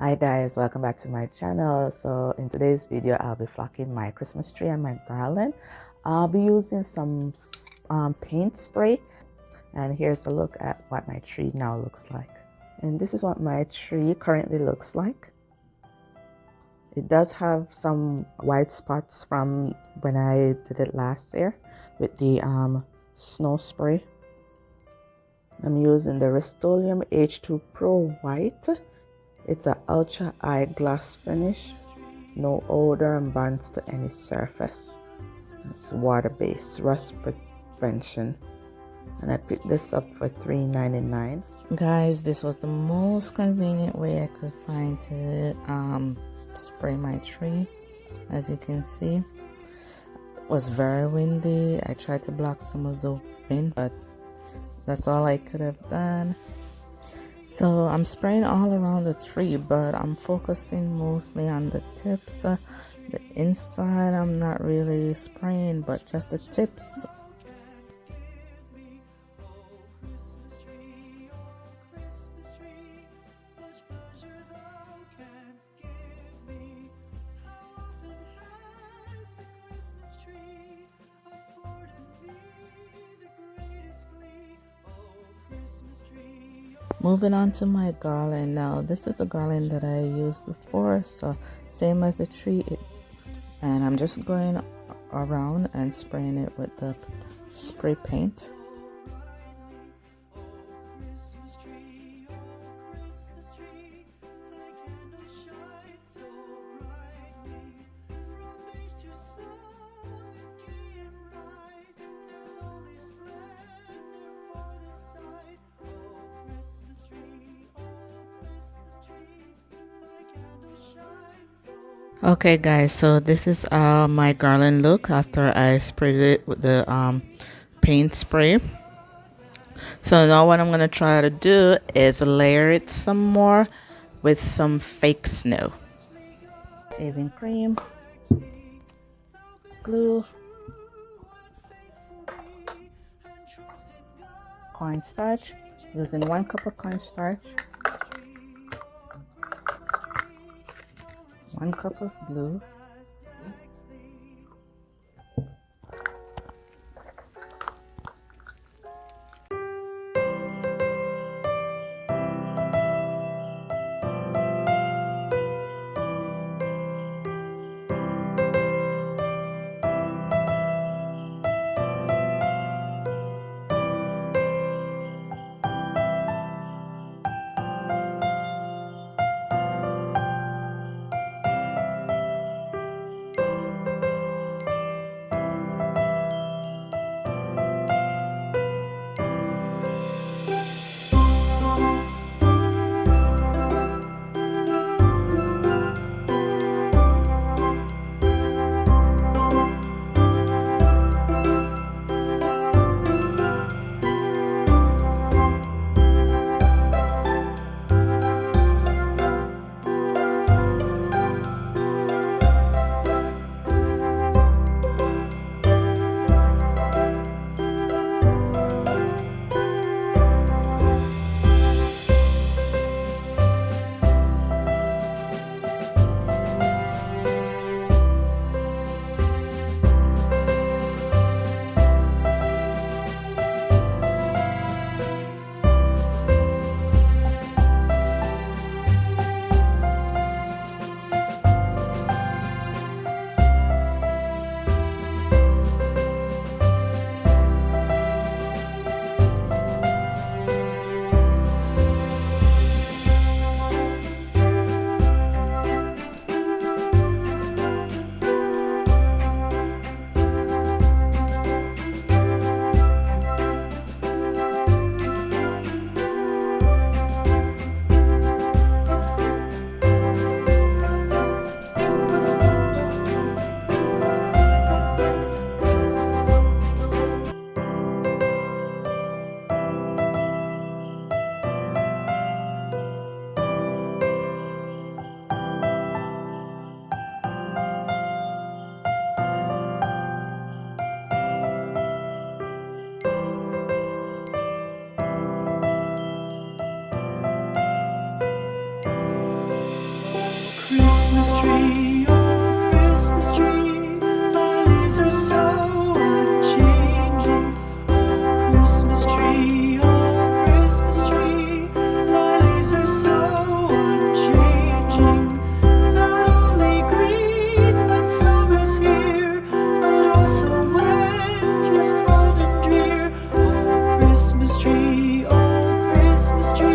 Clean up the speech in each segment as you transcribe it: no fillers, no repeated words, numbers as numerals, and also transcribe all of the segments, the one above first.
Hi guys, welcome back to my channel. So in today's video I'll be flocking my Christmas tree and my garland. I'll be using some paint spray, and here's a look at what my tree now looks like. And this is what my tree currently looks like. It does have some white spots from when I did it last year with the snow spray. I'm using the RUSTOLEUM H20 Pro White. It's an ultra eye gloss finish, no odor and bonds to any surface. It's water-based, rust prevention, and I picked this up for $3.99. Guys, this was the most convenient way I could find to spray my tree. As you can see, it was very windy. I tried to block some of the wind, but that's all I could have done. So I'm spraying all around the tree, but I'm focusing mostly on the tips. The inside I'm not really spraying, but just the tips. Moving on to my garland now. This is the garland that I used before, so same as the tree, and I'm just going around and spraying it with the spray paint. Okay guys, so this is my garland look after I sprayed it with the paint spray. So now what I'm gonna try to do is layer it some more with some fake snow. Shaving cream, glue, cornstarch, using 1 cup of cornstarch, 1 cup of glue,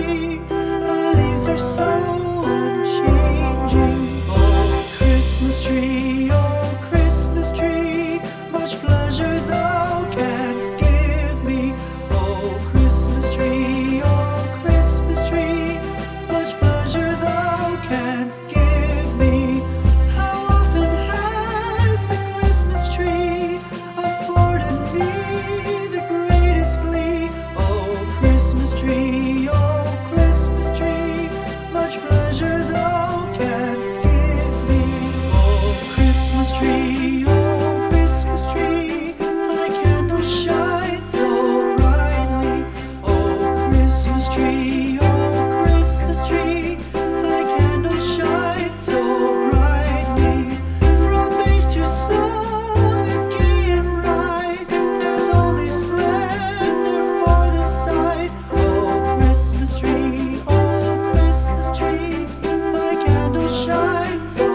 tree. Thy leaves are so unchanging. Oh, Christmas tree, much pleasure thou canst give me. Oh, Christmas tree, much pleasure thou canst give me. How often has the Christmas tree afforded me the greatest glee? Oh, Christmas tree, much pleasure thou canst give me. Oh, Christmas tree, thy candle shines so brightly. Oh, Christmas tree, thy candle shines so brightly. From base to summit, gay and bright, there's only splendor for the sight. Oh, Christmas tree, thy candle shines so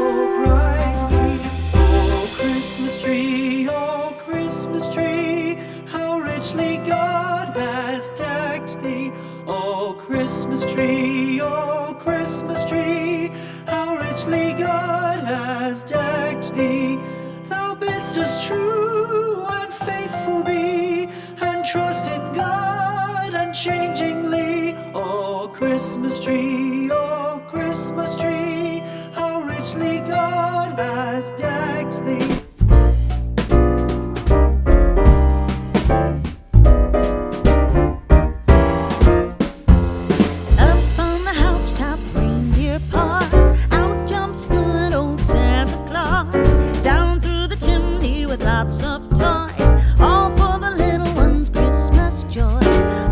brightly. Oh, Christmas tree, how richly God has decked thee. Oh, Christmas tree, how richly God has decked thee. Thou bidst us true and faithful be, and trust in God unchangingly. Oh, Christmas tree, how richly God has decked thee. Up on the housetop, reindeer paws. Out jumps good old Santa Claus. Down through the chimney with lots of toys, all for the little ones' Christmas joys.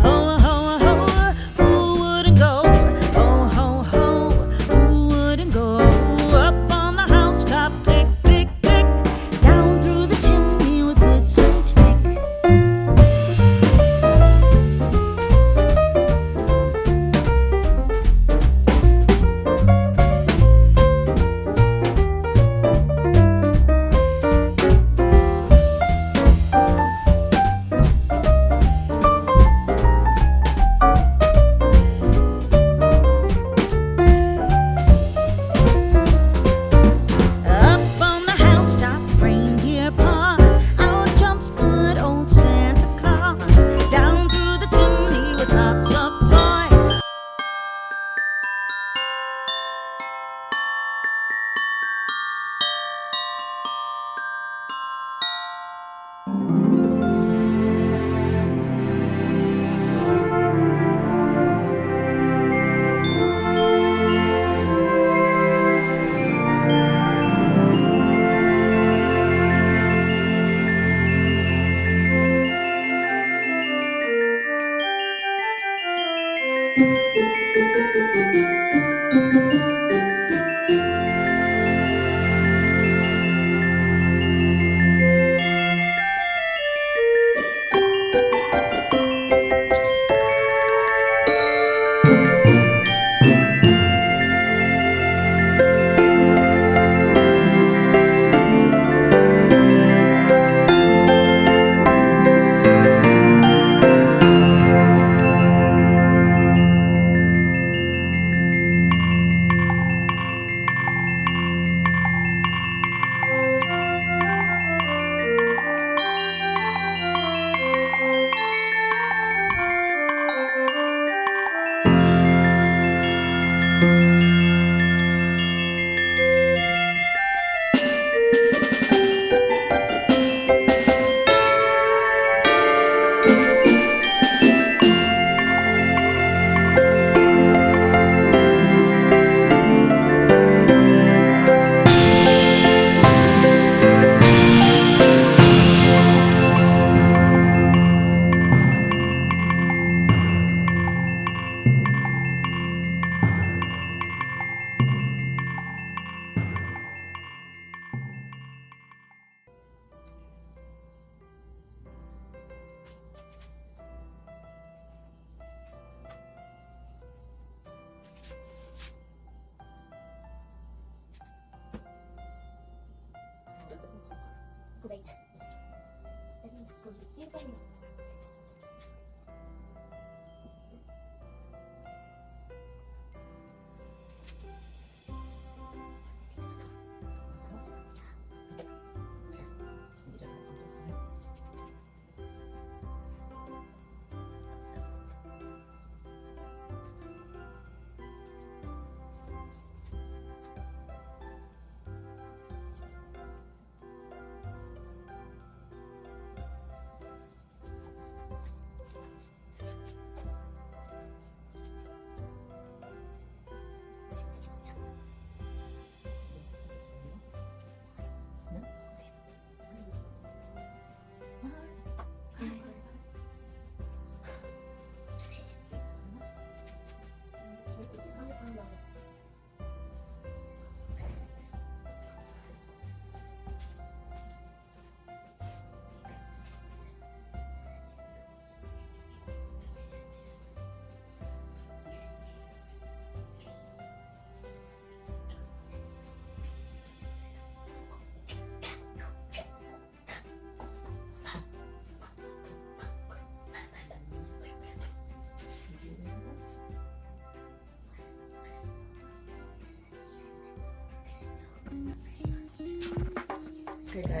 Ho, ho, ho, who wouldn't go? Ho, ho, ho, who wouldn't go? Up on the housetop, click, click,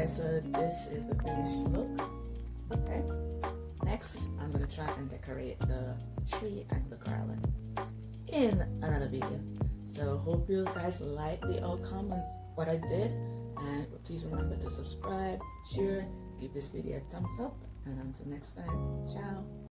guys, so this is the finished look. Okay, next I'm gonna try and decorate the tree and the garland in another video. So hope you guys like the outcome and what I did, and please remember to subscribe, share, give this video a thumbs up, and until next time, ciao.